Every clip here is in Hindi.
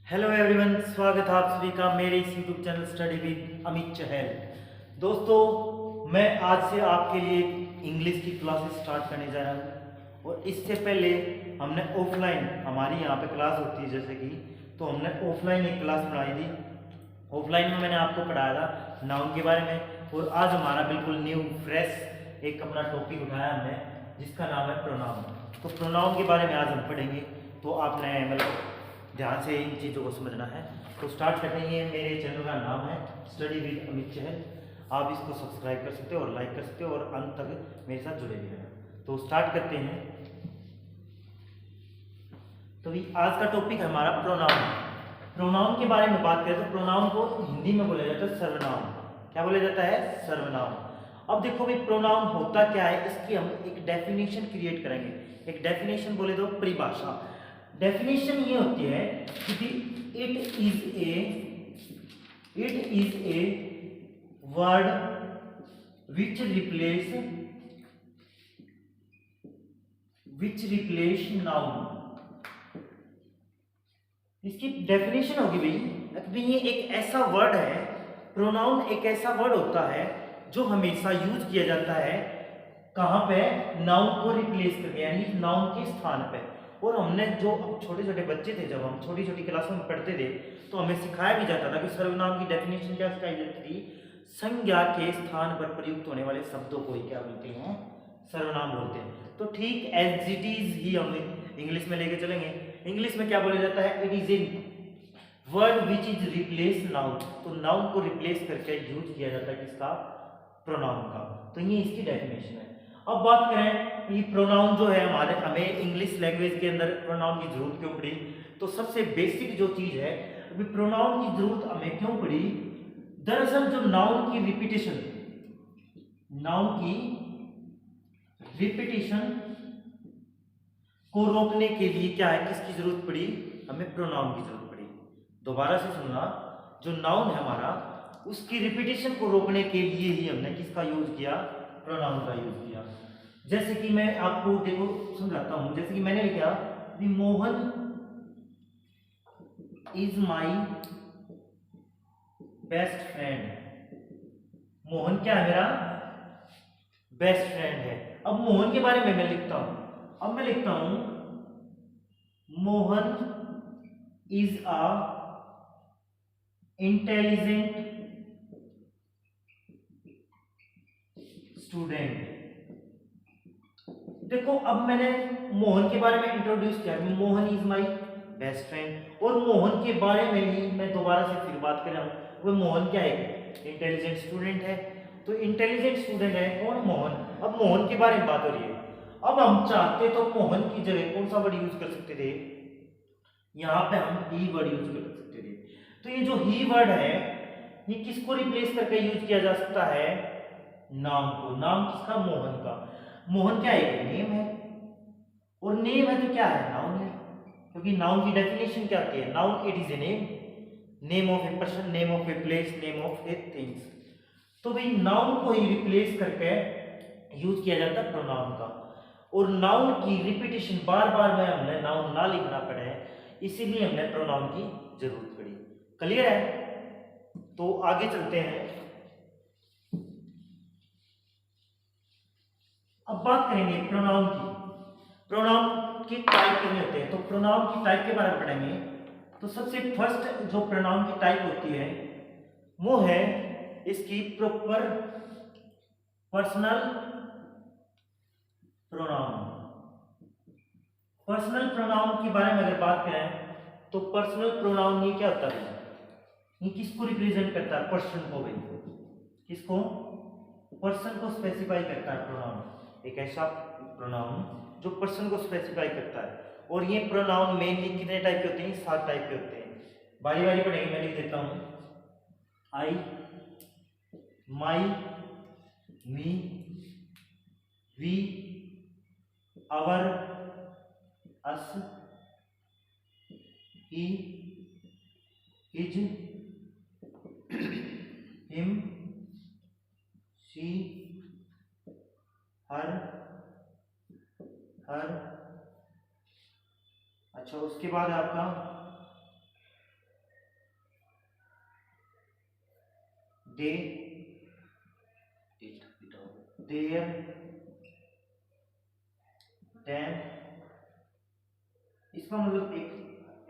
हेलो एवरीवन, स्वागत है आप सभी का मेरे इस YouTube channel study with Amit Chahal. दोस्तों, मैं आज से आपके लिए इंग्लिश की क्लासेस स्टार्ट करने जा रहा हूँ। और इससे पहले हमने ऑफलाइन, हमारी यहाँ पे क्लास होती है जैसे कि, तो हमने ऑफलाइन एक क्लास पढ़ाई थी। ऑफलाइन में मैंने आपको पढ़ाया था नाउन के बारे में। और आज हमारा बिल्कुल न्यू फ्रेश एक अपना टॉपिक उठाया हमने, जिसका नाम है प्रोनाउन। तो प्रोनाउन के बारे में आज हम पढ़ेंगे। तो आपने मतलब ध्यान से इन चीज़ों को समझना है। तो स्टार्ट करते हैं। मेरे चैनल का नाम है स्टडी विद अमित चहल। आप इसको सब्सक्राइब कर सकते हो और लाइक कर सकते हो और अंत तक मेरे साथ जुड़े भी रहना। तो स्टार्ट करते हैं। तो आज का टॉपिक है हमारा प्रोनाउन। प्रोनाउन के बारे में बात करें तो प्रोनाउन को हिंदी में बोला जाता है सर्वनाम। क्या बोला जाता है? सर्वनाम। अब देखो भाई, प्रोनाउन होता क्या है, इसकी हम एक डेफिनेशन क्रिएट करेंगे। एक डेफिनेशन बोले तो परिभाषा। डेफिनेशन ये होती है कि it is a word which replace noun. इसकी डेफिनेशन होगी भाई, ये एक ऐसा वर्ड है, प्रोनाउन एक ऐसा वर्ड होता है जो हमेशा यूज किया जाता है कहाँ पे? नाउन को रिप्लेस करके, यानी नाउन के स्थान पे। और हमने जो छोटे छोटे बच्चे थे, जब हम छोटी छोटी क्लासों में पढ़ते थे, तो हमें सिखाया भी जाता था कि सर्वनाम की डेफिनेशन क्या सिखाई जाती थी? संज्ञा के स्थान पर प्रयुक्त होने वाले शब्दों को ही क्या बोलते हैं? सर्वनाम बोलते हैं। तो ठीक एज इट इज ही हम इंग्लिश में लेके चलेंगे। इंग्लिश में क्या बोला जाता है? It is in word which is replace noun. तो नाउन को रिप्लेस करके यूज किया जाता है किसका? प्रोनाउन का। तो ये इसकी डेफिनेशन है। अब बात करें, ये प्रोनाउन जो है हमारे, हमें इंग्लिश लैंग्वेज के अंदर प्रोनाउन की जरूरत क्यों पड़ी? तो सबसे बेसिक जो चीज है, अभी प्रोनाउन की जरूरत हमें क्यों पड़ी? दरअसल जो नाउन की रिपीटेशन को रोकने के लिए क्या है, किसकी जरूरत पड़ी? हमें प्रोनाउन की जरूरत पड़ी। दोबारा से सुनना, जो नाउन है हमारा, उसकी रिपीटेशन को रोकने के लिए ही हमने किसका यूज किया? प्रोनाउन का यूज किया। जैसे कि मैं आपको देखो समझाता हूं। जैसे कि मैंने लिखा Mohan is my best friend. Mohan क्या है? मेरा बेस्ट फ्रेंड है। अब मोहन के बारे में मैं लिखता हूं। अब मैं लिखता हूं Mohan is a intelligent student. देखो, अब मैंने मोहन के बारे में इंट्रोड्यूस किया, Mohan is my best friend. और मोहन के बारे में ही मैं दोबारा से फिर बात कर रहा हूं। वो मोहन क्या है? इंटेलिजेंट स्टूडेंट है। तो इंटेलिजेंट स्टूडेंट है कौन? मोहन। अब मोहन के बारे में बात हो रही है। अब हम चाहते तो मोहन की जगह कौन सा वर्ड यूज कर सकते थे? यहाँ पे हम ही वर्ड यूज कर सकते थे। तो ये जो ही वर्ड है, ये किसको रिप्लेस करके यूज किया जा सकता है? नाम को। नाम किसका? मोहन का। मोहन क्या है? नेम है। और नेम है तो क्या है? नाउन है। क्योंकि नाउन की डेफिनेशन क्या होती है? Noun it is a name, name of a person, name of a place, name of A things. तो भाई नाउन को ही रिप्लेस करके यूज किया जाता है प्रोनाउन का। और नाउन की रिपीटेशन बार बार में हमने नाउन ना लिखना पड़े, इसीलिए हमने प्रोनाउन की जरूरत पड़ी। क्लियर है? तो आगे चलते हैं। अब बात करेंगे प्रोनाउन की। प्रोनाउन की टाइप कितने होते हैं? तो प्रोनाउन की टाइप के बारे में पढ़ेंगे। तो सबसे फर्स्ट जो प्रोनाउन की टाइप होती है वो है इसकी proper personal pronoun. Personal pronoun के बारे में अगर बात करें तो पर्सनल प्रोनाउन ये क्या होता है? ये किसको रिप्रेजेंट करता है? पर्सन को। भाई किसको? पर्सन को स्पेसिफाई करता है प्रोनाउन। एक ऐसा प्रोनाउन जो पर्सन को स्पेसिफाई करता है। और ये प्रोनाउन मेनली कितने टाइप के होते हैं? 7 टाइप के होते हैं। बारी बारी पढ़ेंगे, मैं लिख देता हूं। I, my, me, we, our, us, he, his, him, she, her, her. अच्छा, उसके बाद आपका दे देयर देन, इसका मतलब एक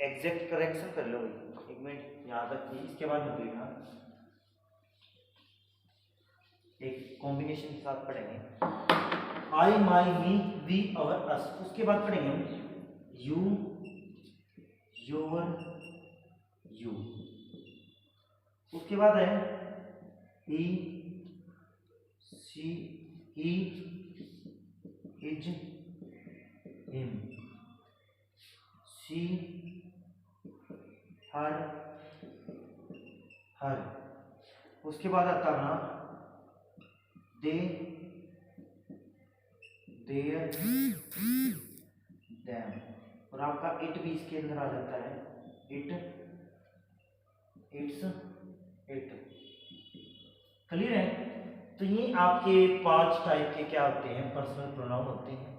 एग्जैक्ट करेक्शन कर लो भाई, एक मिनट याद रखिए, इसके बाद मत लिखना, एक कॉम्बिनेशन के साथ पढ़ेंगे। आई माई मी वी अवर अस, उसके बाद पढ़ेंगे हम यू योर यू, उसके बाद है he she he his him, she her her, उसके बाद आता है ना दे देयर देम, और आपका इट भी इसके अंदर आ जाता है, इट इट्स इट। क्लियर है? तो ये आपके 5 टाइप के क्या होते हैं, पर्सनल प्रोनाउन होते हैं।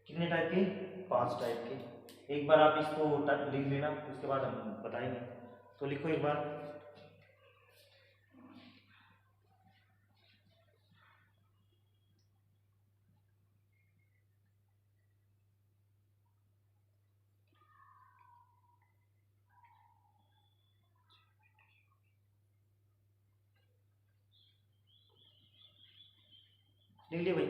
कितने टाइप के? 5 टाइप के। एक बार आप इसको लिख लेना, उसके बाद हम बताएंगे। तो लिखो एक बार, लिख लिया भाई।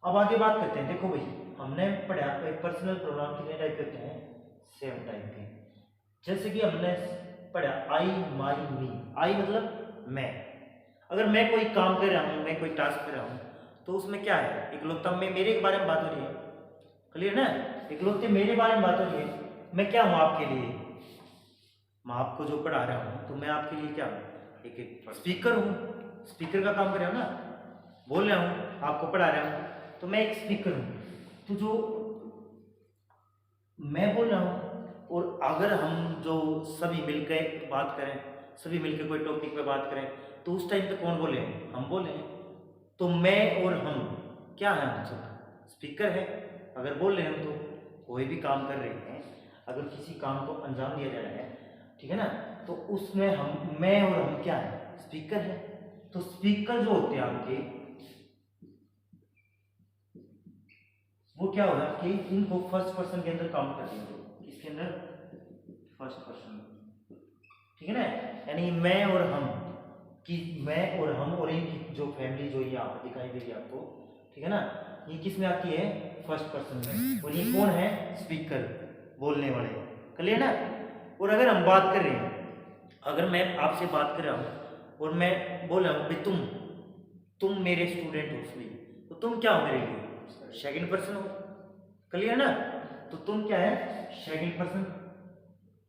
अब आगे बात करते हैं। देखो भाई, हमने पढ़ा पर्सनल प्रोनाउन कितने टाइप के होते हैं, 7 टाइप के। जैसे कि हमने पढ़ा आई माई मी, आई मतलब मैं, अगर मैं कोई काम कर रहा हूँ, मैं कोई टास्क कर रहा हूँ, तो उसमें क्या है, इकलौता में मेरे के बारे में बात हो रही है, क्लियर ना, इकलौते मेरे बारे में बात हो रही है। मैं क्या हूँ आपके लिए, मैं आपको जो पढ़ा रहा हूँ, तो मैं आपके लिए क्या हूँ, एक स्पीकर हूँ, स्पीकर का काम कर रहा हूँ ना, बोल रहा हूँ, आपको पढ़ा रहा हूँ, तो मैं एक स्पीकर हूँ। तो जो मैं बोल रहा हूँ, और अगर हम जो सभी मिलकर बात करें, सभी मिलकर कोई टॉपिक पे बात करें, तो उस टाइम पे कौन बोले, हम बोले। तो मैं और हम क्या है, हम सब स्पीकर है। अगर बोल रहे हैं तो कोई भी काम कर रहे हैं, अगर किसी काम को अंजाम दिया जा रहा है, ठीक है ना, तो उसमें हम, मैं और हम क्या है, स्पीकर है। तो स्पीकर जो होते हैं आपके, वो क्या होगा कि इनको फर्स्ट पर्सन के अंदर काउंट कर देंगे, इसके अंदर फर्स्ट पर्सन, ठीक है ना, यानी मैं और हम कि मैं और हम और इनकी जो फैमिली जो ये आप दिखाई देगी आपको, ठीक है ना, ये किस में आती है, फर्स्ट पर्सन में। और ये कौन है, स्पीकर, बोलने वाले, क्लियर ना। और अगर हम बात कर रहे हैं, अगर मैं आपसे बात कर रहा हूँ और मैं बोल रहा हूँ भाई तुम मेरे स्टूडेंट हो उसमें, तो तुम क्या हो मेरे लिए, सेकंड पर्सन हो, क्लियर ना। तो तुम क्या है, सेकंड पर्सन।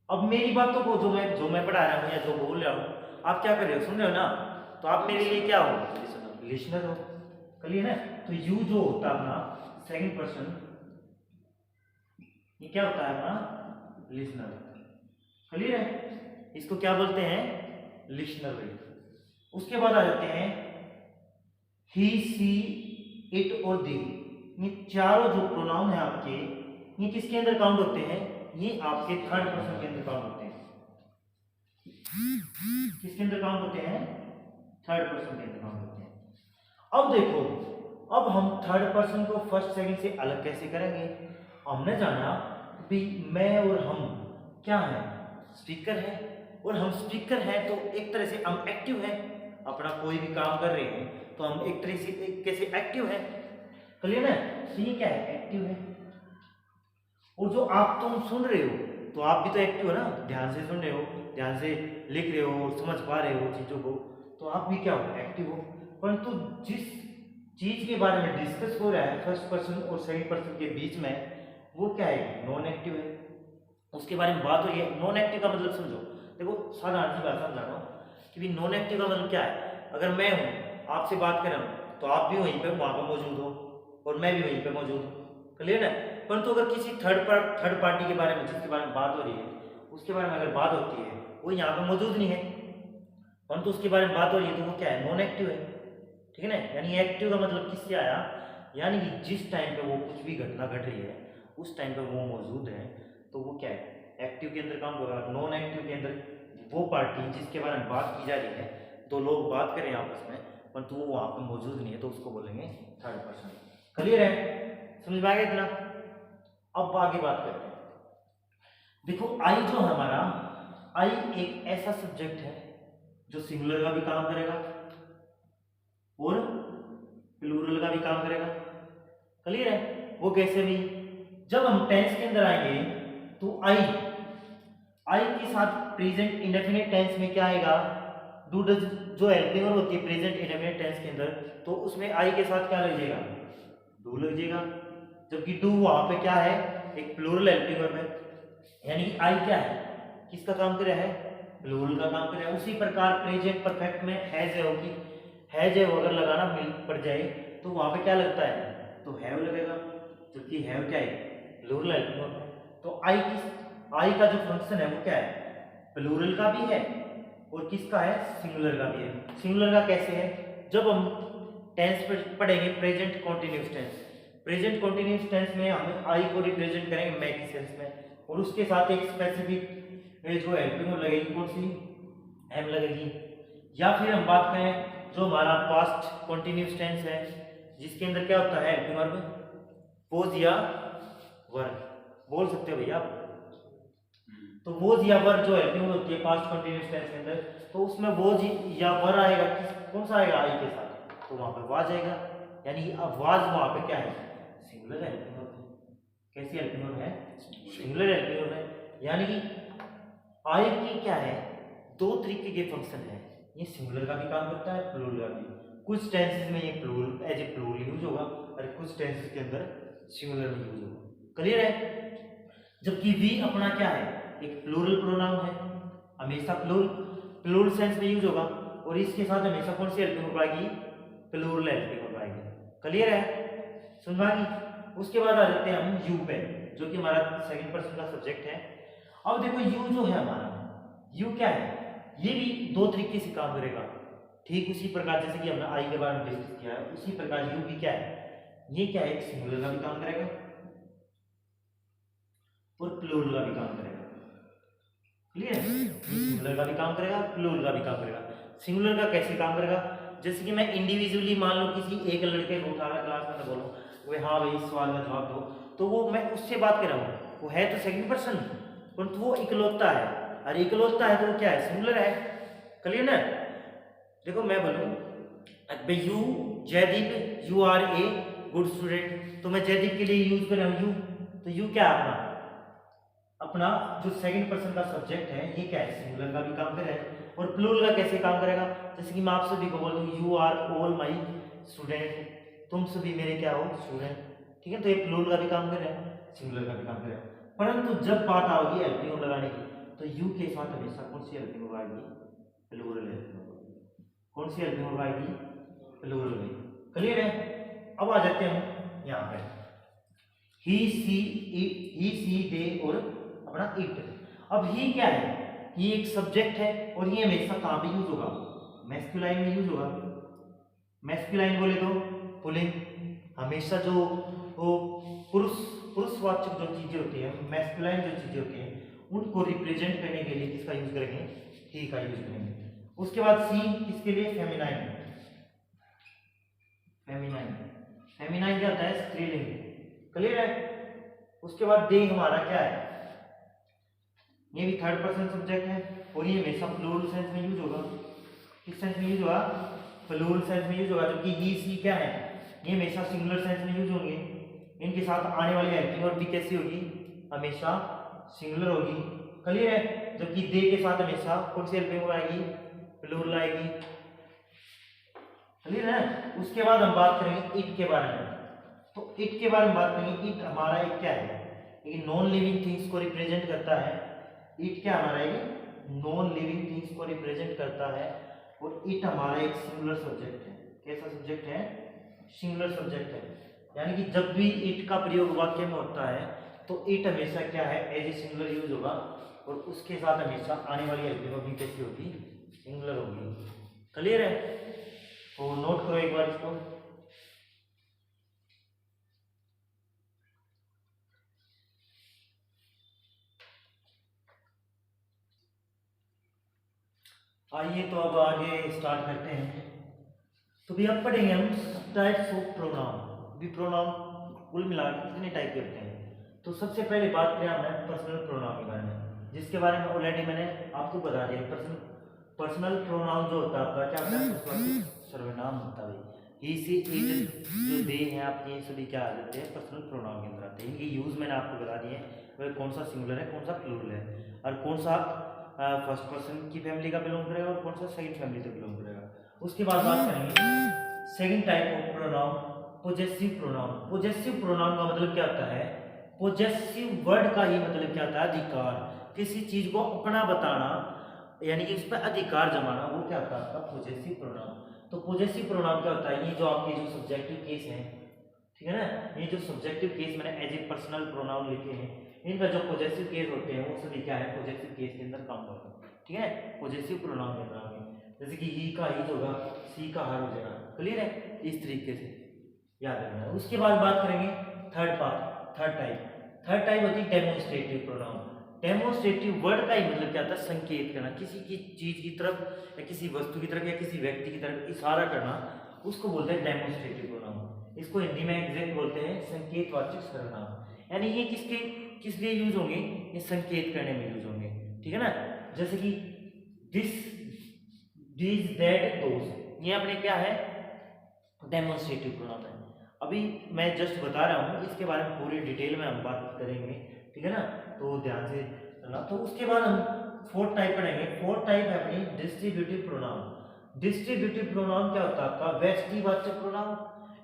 अब मेरी बातों को जो मैं पढ़ा रहा हूँ या जो बोल रहा हूँ, आप क्या कर रहे हो, सुन रहे हो ना, तो आप मेरे लिए क्या हो, लिसनर हो, क्लियर है। तो यू जो होता है अपना सेकंड पर्सन, ये क्या होता है अपना, लिसनर, क्लियर है। इसको क्या बोलते हैं, लिसनर। उसके बाद आ जाते हैं ही सी इट और दे, ये चारों जो प्रोनाउन है आपके, ये किसके अंदर काउंट होते हैं, ये आपके थर्ड पर्सन के अंदर काउंट होते हैं। किसके अंदर काउंट होते हैं, थर्ड पर्सन के अंदर काउंट होते हैं। अब देखो, अब हम थर्ड पर्सन को फर्स्ट सेकंड से अलग कैसे करेंगे। हमने जाना भी मैं और हम क्या है, स्पीकर है, और हम स्पीकर हैं तो एक तरह से हम एक्टिव हैं, अपना कोई भी काम कर रहे हैं तो हम एक तरह से कैसे एक्टिव है, क्लियर है। तो ये क्या है, एक्टिव है। और जो आप तुम सुन रहे हो, तो आप भी तो एक्टिव हो ना, ध्यान से सुन रहे हो, ध्यान से लिख रहे हो, समझ पा रहे हो चीजों को, तो आप भी क्या हो, एक्टिव हो। परंतु जिस चीज के बारे में डिस्कस हो रहा है फर्स्ट पर्सन और सेकंड पर्सन के बीच में, वो क्या है, नॉन एक्टिव है, उसके बारे में बात हो रही है। नॉन एक्टिव का मतलब समझो, देखो साधारण सी बात समझा रहा हूँ कि भी नॉन एक्टिव का मतलब क्या है, अगर मैं हूँ आपसे बात कर रहा हूँ, तो आप भी वहीं पे वहां पर मौजूद हो और मैं भी वहीं पे मौजूद हूँ, क्लियर है। परंतु अगर किसी थर्ड पार्टी के बारे में, जिसके बारे में बात हो रही है, उसके बारे में अगर बात होती है, वो यहाँ पे मौजूद नहीं है, परंतु उसके बारे में बात हो रही है, तो वो क्या है, नॉन एक्टिव है, ठीक है ना। यानी एक्टिव का मतलब किससे आया, यानी कि जिस टाइम पे वो कुछ भी घटना घट रही है, उस टाइम पे वो मौजूद है, तो वो क्या है, एक्टिव के अंदर काउंट होगा। नॉन एक्टिव के अंदर वो पार्टी जिसके बारे में बात की जा रही है, दो लोग बात करें आपस में परंतु वो वहां पर मौजूद नहीं है, तो उसको बोलेंगे थर्ड पर्सन। क्लियर है, समझ में आ गया इतना? अब आगे बात करते हैं। देखो आई जो हमारा, आई एक ऐसा सब्जेक्ट है जो सिंगुलर का भी काम करेगा और प्लूरल का भी काम करेगा। क्लियर है? वो कैसे भी, जब हम टेंस के अंदर आएंगे तो आई के साथ प्रेजेंट इंडेफिनिट टेंस में क्या आएगा, डू डज जो हेल्पिंग वर्ब होती है प्रेजेंट इंडेफिनिट टेंस के अंदर, तो उसमें आई के साथ क्या लग जाएगा, डू लग जाएगा। जबकि डू वहां पे क्या है, एक प्लूरल हेल्पिंग वर्ब है, यानी कि आई क्या है, किसका काम कर रहा है, प्लूरल का काम कर रहा है। उसी प्रकार प्रेजेंट परफेक्ट में हैज है होगी, हैज है अगर लगाना मिल पड़ जाए तो वहां पे क्या लगता है, तो हैव लगेगा, जबकि हैव क्या है, प्लूरल हेल्पिंग वर्ब है। तो आई का जो फंक्शन है वो क्या है, प्लूरल का भी है और किसका है, सिंगुलर का भी है। सिंगुलर का कैसे है, जब हम टेंस पर पढ़ेंगे present continuous tense, present continuous tense में हम आई को रिप्रेजेंट करेंगे मैं के सेंस में, और उसके साथ एक स्पेसिफिक जो हेल्पिंग वर्ब लगेगी, कौन सी, एम लगेगी। या फिर हम बात करें जो हमारा पास्ट कॉन्टिन्यूस टेंस है जिसके अंदर क्या होता है, हेल्पिंग वर्ब वॉज या वर, बोल सकते हो भैया आप। तो वॉज या वर जो हेल्पिंग वर्ब होती है पास्ट कॉन्टिन्यूस टेंस के अंदर, तो उसमें वॉज या वर आएगा, कौन सा आएगा, आई के साथ, तो वहां पे वाज आएगा। यानी अब वाज वहां पे क्या है, सिंगुलर हेल्पिंग वर्ब है। कैसी हेल्पिंग वर्ब है, सिंगुलर हेल्पिंग वर्ब है। यानी कि आई की क्या है, दो तरीके के फंक्शन है, ये सिंगुलर का भी काम करता है प्लूरल का भी। कुछ टेंसेस में ये plural as a plural use होगा और कुछ टेंसेस के अंदर सिंगुलर में यूज होगा। क्लियर है? जबकि वी अपना क्या है, एक प्लूरल प्रोनाउन है, हमेशा प्लूरल सेंस में यूज होगा और इसके साथ हमेशा कौन सी हेल्पिंग वर्ब आएगी, प्लूरल हेल्पिंग वर्ब आएगी। क्लियर है, समझ में आ गई? उसके बाद आ जाते हैं हम यू पे, जो कि हमारा सेकंड पर्सन का सब्जेक्ट है। अब देखो यू जो है हमारा, यू क्या है, ये भी दो तरीके से काम करेगा, ठीक उसी प्रकार जैसे कि हमने आई के बारे में डिस्कस किया है, उसी प्रकार यू भी क्या है, ये क्या है, एक सिंगुलर का भी काम करेगा और प्लूरल का भी काम करेगा। क्लियर? सिंगुलर का भी काम करेगा, प्लूरल का भी काम करेगा। सिंगुलर का कैसे काम करेगा, जैसे कि मैं इंडिविजुअली मान लो किसी एक लड़के को उठा क्लास में बोलूं, वे हाँ भाई इस सवाल का जवाब दो, तो वो मैं उससे बात कर रहा हूँ, वो है तो सेकंड पर्सन परंतु वो इकलौता है, और इकलौता है तो वो क्या है, सिंगुलर है। क्लियर ना? देखो मैं बोलूँ भाई you Jaydeep you are a good student, तो मैं जयदीप के लिए यूज कर रहा हूँ यू, तो यू क्या है अपना, अपना जो सेकंड पर्सन का सब्जेक्ट है ये क्या है, सिंगुलर का भी काम करेगा। और प्लूरल का कैसे काम करेगा, जैसे कि मैं आप सभी को बोल दूं you are all my student, तुम सभी मेरे क्या हो, स्टूडेंट। ठीक है, तो ये प्लूरल का भी काम करेगा, सिंगुलर का भी काम करेगा। परंतु जब बात आओगी हेल्पिंग वर्ब लगाने की, तो यू के साथ हमेशा कौन सी हेल्पिंग वर्ब आएगी, प्लूरल हेल्पिंग वर्ब। कौन सी हेल्पिंग वर्ब आएगी, प्लूरल में। क्लियर है? अब आ जाते हैं हम यहाँ पे, ही सी दे और अपना इट। अब ही क्या है, ये एक सब्जेक्ट है और ये हमेशा कहाँ पे यूज होगा, मैस्कुलाइन में यूज होगा। मैस्कुलाइन बोले तो पुल्लिंग, हमेशा जो वो पुरुष पुरुषवाचक जो चीजें होती है, मैस्कुलाइन जो चीजें होती हैं, उनको रिप्रेजेंट करने के लिए किसका यूज करेंगे, ही का यूज करेंगे। उसके बाद सी किसके लिए, फेमिनाइन। फेमिनाइन, फेमिनाइन क्या होता है, स्त्रीलिंग। क्लियर है? उसके बाद दे हमारा क्या है, ये भी थर्ड पर्सन सब्जेक्ट है और ये हमेशा प्लूरल सेंस में यूज होगा। किस सेंस में यूज होगा, प्लूरल सेंस में यूज होगा। जबकि ही सी क्या है, ये हमेशा सिंगुलर सेंस में यूज होंगे। इनके साथ आने वाली हेल्पिंग वर्ब भी कैसी होगी, हमेशा सिंगुलर होगी। क्लियर है? जबकि दे के साथ हमेशा कौन सी हेल्पिंग वर्ब आएगी, प्लूरल आएगी। क्लियर है? उसके बाद हम बात करेंगे इट के बारे में। तो इट के बारे में बात करेंगे, इट हमारा एक क्या है, एक नॉन लिविंग थिंग्स को रिप्रेजेंट करता है। इट क्या हमारा एक नॉन लिविंग थिंग्स को रिप्रेजेंट करता है और इट हमारा एक सिंगुलर सब्जेक्ट है। कैसा सब्जेक्ट है, सिंगुलर सब्जेक्ट है। यानी कि जब भी इट का प्रयोग वाक्य में होता है तो इट हमेशा क्या है, एज ए सिंगुलर यूज होगा और उसके साथ हमेशा आने वाली हेल्पिंग वर्ब भी कैसी होगी, सिंगुलर होगी। क्लियर है? तो नोट करो एक बार इसको। आइए तो अब आगे स्टार्ट करते हैं। तो भी अब पढ़ेंगे हम टाइप्स ऑफ प्रोनाउन। भी प्रोनाउन कुल मिला के कितने टाइप के होते हैं। तो सबसे पहले बात करें हमने पर्सनल प्रोनाउन के बारे में, जिसके बारे में ऑलरेडी मैंने आपको बता दिया। पर्सनल प्रोनाउन जो होता है आपका क्या होता है, उसका सर्वनाम होता है। ही सी इट जो दे हैं आपके, ये सभी क्या आ जाते हैं, पर्सनल प्रोनाउन के अंदर आते हैं। इनके यूज मैंने आपको बता दिए हैं, वह कौन सा सिंगुलर है, कौन सा प्लूरल है, और कौन सा फर्स्ट पर्सन की फैमिली का बिलोंग करेगा और कौन सा सेकंड फैमिली से बिलोंग करेगा। उसके बाद बात करेंगे second type of pronoun, possessive pronoun. Possessive pronoun का मतलब क्या होता है, पोजेसिव वर्ड का ही मतलब क्या होता है, अधिकार। किसी चीज को अपना बताना, यानी कि उस पर अधिकार जमाना, वो क्या होता है आपका पोजेसिव प्रोनाउन। तो पोजेसिव प्रोनाउन क्या होता है, ये जो आपके जो सब्जेक्टिव केस हैं, ठीक है ना, ये जो सब्जेक्टिव केस मैंने एज ए पर्सनल प्रोनाउन लिखे हैं, इनका जो पोजेसिव केस होते हैं वो सभी क्या है, पोजेसिव केस के अंदर काम करते हैं। ठीक है, पोजेसिव प्रोनाउन के अंदर आगे जैसे कि ही का ही होगा, सी का हर हो जाएगा। क्लियर है, इस तरीके से याद रखना है। उसके बाद बात करेंगे थर्ड टाइप होती है डेमोन्स्ट्रेटिव प्रोनाउन। डेमोन्स्ट्रेटिव वर्ड का ही मतलब क्या होता है, संकेत करना, किसी की चीज की तरफ या किसी वस्तु की तरफ या किसी व्यक्ति की तरफ इशारा करना, उसको बोलते हैं डेमोन्स्ट्रेटिव प्रोनाउन। इसको हिंदी में एग्जैक्ट बोलते हैं संकेतवाचक सर्वनाम। यानी ये किस लिए यूज होंगे, ये संकेत करने में यूज होंगे। ठीक है ना, जैसे कि दिस दिस दैट दोस, ये अपने क्या है, डेमोन्स्ट्रेटिव प्रोनाउन है। अभी मैं जस्ट बता रहा हूँ, इसके बारे में पूरी डिटेल में हम बात करेंगे। ठीक है ना, तो ध्यान से सुनना। तो उसके बाद हम फोर्थ टाइप पढ़ेंगे। फोर्थ टाइप है अपनी डिस्ट्रीब्यूटिव प्रोनाउन। डिस्ट्रीब्यूटिव प्रोनाउन क्या होता है आपका, व्यष्टिवाचक प्रोनाउन,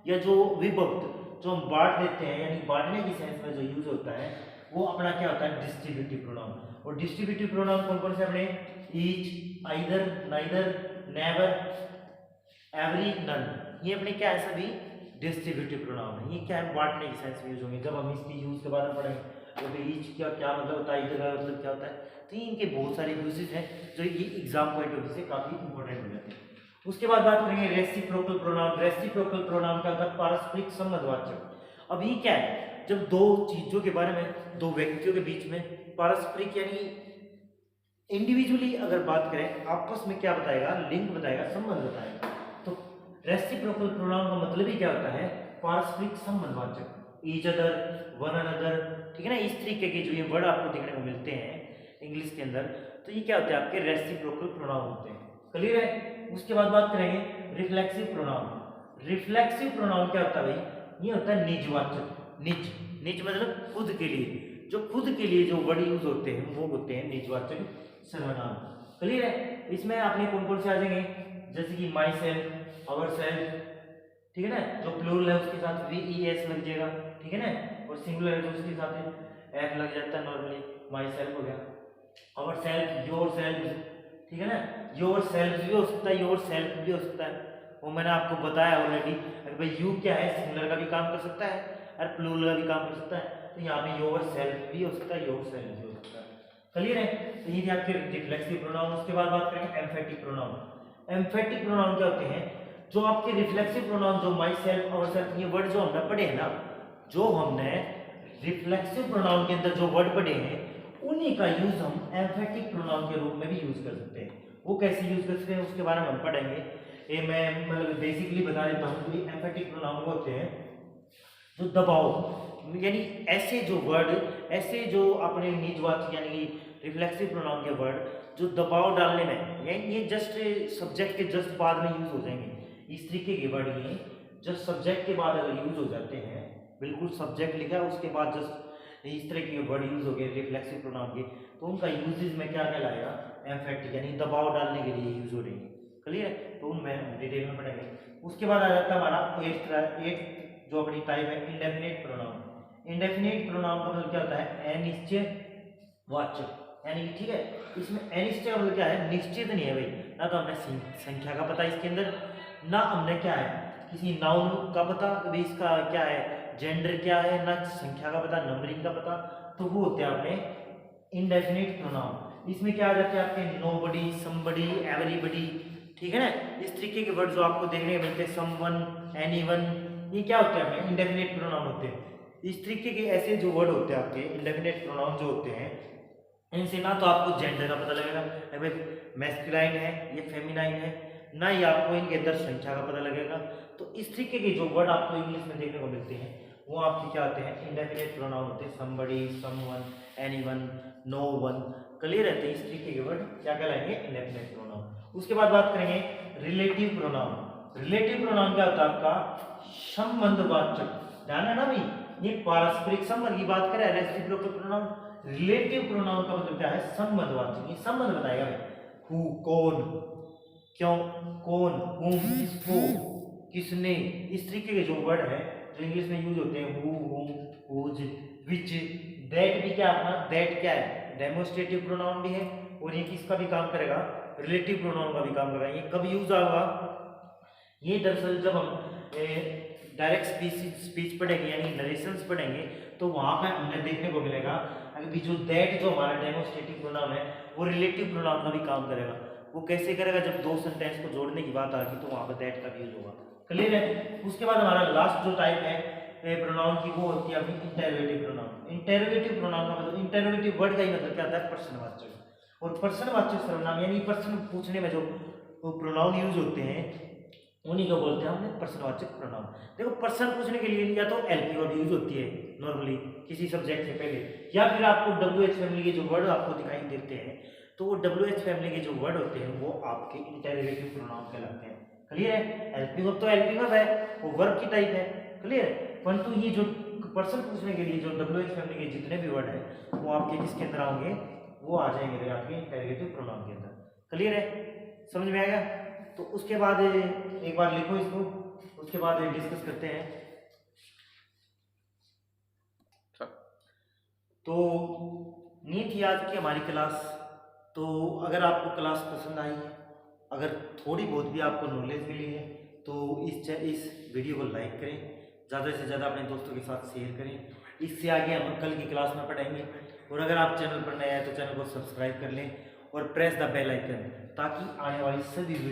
या जो विभक्त जो हम बांट देते हैं, यानी बांटने की सेंस में जो यूज होता है, वो अपना क्या होता है, डिस्ट्रीब्यूटिव प्रोनाउन। और डिस्ट्रीब्यूटिव प्रोनाउन कौन कौन से अपने, each, either, neither, never, every, none, ये अपने क्या है, सभी डिस्ट्रीब्यूटिव प्रोनाउन है। ये क्या है, बांटने की सेंस में यूज होंगे। जब हम इसकी यूज के बारे में पढ़ेंगे तो ईच का क्या मतलब होता है, इधर का मतलब क्या होता है, तो इनके बहुत सारे यूजेस हैं जो ये एग्जाम पॉइंट ऑफ व्यू से काफी इंपॉर्टेंट हो जाते हैं। उसके बाद बात करेंगे रेसिप्रोकल प्रोनाउन। रेसिप्रोकल प्रोनाउन का मतलब पारस्परिक संबंधवाचक। अब ये क्या है, जब दो चीजों के बारे में, दो व्यक्तियों के बीच में पारस्परिक यानी इंडिविजुअली अगर बात करें, आपस में क्या बताएगा, लिंक बताएगा, संबंध बताएगा। तो रेसिप्रोकल प्रोनाउन का मतलब ही क्या होता है, पारस्परिक संबंधवाचक, ईच अदर, वन अनदर। ठीक है ना, इस तरीके के जो ये वर्ड आपको देखने को मिलते हैं इंग्लिश के अंदर, तो ये क्या होते हैं, आपके रेसिप्रोकल प्रोनाउन होते हैं। क्लियर है। उसके बाद बात करेंगे रिफ्लेक्सिव प्रोनाउन। रिफ्लेक्सिव प्रोनाउन क्या होता है भाई, ये होता है निजवाचक। निज मतलब खुद के लिए, जो खुद के लिए जो वर्ड यूज होते हैं वो होते हैं निजवाचक सर्वनाम। क्लियर है। इसमें आपने कौन कौन से आ जाएंगे, जैसे कि माई सेल्फ, अवर सेल्फ, ठीक है ना, जो प्लूरल है उसके साथ वीईएस लग जाएगा। ठीक है ना, और सिंगुलर है तो उसके साथ एफ लग जाता है नॉर्मली, माई सेल्फ हो गया, अवर सेल्फ, योर सेल्फ। ठीक है ना, योर सेल्फ भी हो सकता है, योर सेल्फ भी हो सकता है, वो मैंने आपको बताया ऑलरेडी। अगर भाई यू क्या है, सिंगुलर का भी काम कर सकता है और प्लूरल का भी काम कर सकता है, तो यहाँ पे योर सेल्फ भी हो सकता है, योर सेल्फ भी हो सकता है। क्लियर है, तो ये थे आपके रिफ्लेक्सिव प्रोनाउन। उसके बाद बात करेंगे एम्फेटिक प्रोनाउन। एम्फेटिक प्रोनाउन क्या होते हैं, जो आपके रिफ्लेक्सिव प्रोनाउन, जो माई सेल्फ, अवर सेल्फ, ये वर्ड जो हमने पढ़े हैं ना, जो हमने रिफ्लेक्सिव प्रोनाउन के अंदर जो वर्ड पढ़े हैं, उन्हीं का यूज हम एम्फेटिक प्रोनाउन के रूप में भी यूज कर सकते हैं। वो कैसे यूज कर सकते हैं उसके बारे में हम पढ़ेंगे। ये मैं मतलब बेसिकली बता देता हूँ कि एम्फेटिक प्रोनाउन वो होते हैं जो दबाव, यानी ऐसे जो वर्ड, ऐसे जो अपने निजवाचक यानी कि रिफ्लेक्सिव प्रोनाउन के वर्ड जो दबाव डालने में, यानी ये जस्ट सब्जेक्ट के जस्ट बाद में यूज हो जाएंगे। इस तरीके के वर्ड ये जस्ट सब्जेक्ट के बाद अगर यूज हो जाते हैं, बिल्कुल सब्जेक्ट लिखा है उसके बाद जस्ट इस तरह के वर्ड यूज हो गए रिफ्लेक्सिव प्रोनाउन के, तो उनका यूजेज में क्या कहलाएगा, एम्फेटिक, यानी दबाव डालने के लिए यूज हो रही है। क्लियर है, तो उनमें हम डिटेल में पढ़ेंगे। उसके बाद आ जाता है हमारा एट्थ जो अपनी टाइप है इंडेफिनिट प्रोनाउन। इंडेफिनिट प्रोनाउन का मतलब क्या होता है, अनिश्चयवाचक, यानी कि ठीक है, इसमें अनिश्चय मतलब क्या है, निश्चित नहीं है भाई, ना तो हमने संख्या का पता इसके अंदर, ना हमने क्या है किसी नाउन का पता कि इसका क्या है, जेंडर क्या है, ना संख्या का पता, नंबरिंग का पता, तो वो होते हैं अपने इंडेफिनिट प्रोनाउन। इसमें क्या आ जाते हैं आपके नोबडी, समबडी, एवरीबडी। ठीक है ना, इस तरीके के वर्ड जो आपको देखने को मिलते हैं, समवन, एनीवन, ये क्या होते हैं अपने इंडेफिनिट प्रोनाउन होते हैं। इस तरीके के ऐसे जो वर्ड होते हैं आपके इंडेफिनिट प्रोनाउन जो होते हैं, इनसे ना तो आपको जेंडर का पता लगेगा अगर मैस्कुलाइन है या फेमिनाइन है, ना ही आपको इनके अंदर संख्या का पता लगेगा। तो इस तरीके के जो वर्ड आपको इंग्लिश में देखने को मिलते हैं वो आपके क्या होते हैं, इंडेफिनिट प्रोनाउन होते हैं। Somebody, someone, anyone, no one, clear रहते हैं। इस तरीके के वर्ड क्या कहलाएंगे, इंडेफिनिट प्रोनाउन। उसके बाद बात करेंगे रिलेटिव प्रोनाउन। रिलेटिव प्रोनाउन क्या होता है आपका, संबंधवाचक। ध्यान है ना भाई, ये पारस्परिक संबंध की बात करें, रेसिप्रोकल प्रोनाउन। रिलेटिव प्रोनाउन का मतलब क्या है, संबंधवाचक। ये संबंध बताएगा भाई, हु कौन, क्यों, कौन, हुम किसको, किसने। इस तरीके के जो वर्ड है जो इंग्लिश में यूज होते हैं, हु, हुम, हुज, विच, दैट भी क्या अपना, दैट क्या है, डेमोस्ट्रेटिव प्रोनाउन भी है और ये किसका भी काम करेगा, रिलेटिव प्रोनाउन का भी काम करेगा। ये कब यूज होगा, ये दरअसल जब हम डायरेक्ट स्पीच पढ़ेंगे यानी नरेशंस पढ़ेंगे तो वहां पे हमें देखने को मिलेगा अभी जो दैट जो हमारा डेमोस्ट्रेटिव प्रोनाउन है वो रिलेटिव प्रोनाउन का भी काम करेगा। वो कैसे करेगा, जब दो सेंटेंस को जोड़ने की बात आएगी तो वहां पर दैट का भी यूज होगा। क्लियर है। उसके बाद हमारा लास्ट जो टाइप है प्रोनाउन की वो होती है अभी इंटरोगेटिव प्रोनाउन। इंटरोगेटिव प्रोनाउन का मतलब, इंटरोगेटिव वर्ड का ही मतलब क्या होता है, प्रश्नवाचक। और प्रश्नवाचक सर्वनाम यानी प्रश्न पूछने में जो प्रोनाउन यूज होते हैं उन्हीं को बोलते हैं हमने प्रश्नवाचक प्रोनाउन। देखो प्रश्न पूछने के लिए या तो एलपी वर्ड यूज होती है नॉर्मली किसी सब्जेक्ट से पहले, या फिर आपको डब्ल्यूएच फैमिली के जो वर्ड आपको दिखाई देते हैं तो वो डब्ल्यूएच फैमिली के जो वर्ड होते हैं वो आपके इंटरोगेटिव प्रोनाउन कहलाते हैं। क्लियर है। एलपी वर्ब तो एलपी वर्ब है, वो वर्ब की टाइप है। क्लियर है। परंतु ये जो प्रश्न पूछने के लिए जो डब्ल्यूएच फैमिली के जितने भी वर्ड है वो आपके किसके अंदर आएंगे, वो आ जाएंगे आपके इंटरोगेटिव प्रोनाउन के अंदर। क्लियर है, समझ में आएगा। तो उसके बाद एक बार लिखो इसको, उसके बाद डिस्कस करते हैं। तो नी थी आज की हमारी क्लास। तो अगर आपको क्लास पसंद आई है, अगर थोड़ी बहुत भी आपको नॉलेज मिली है तो इस वीडियो को लाइक करें, ज़्यादा से ज़्यादा अपने दोस्तों के साथ शेयर करें। इससे आगे हम कल की क्लास में पढ़ेंगे। और अगर आप चैनल पर नए हैं तो चैनल को सब्सक्राइब कर लें और प्रेस द बेल आइकन ताकि आने वाली सभी वीडियो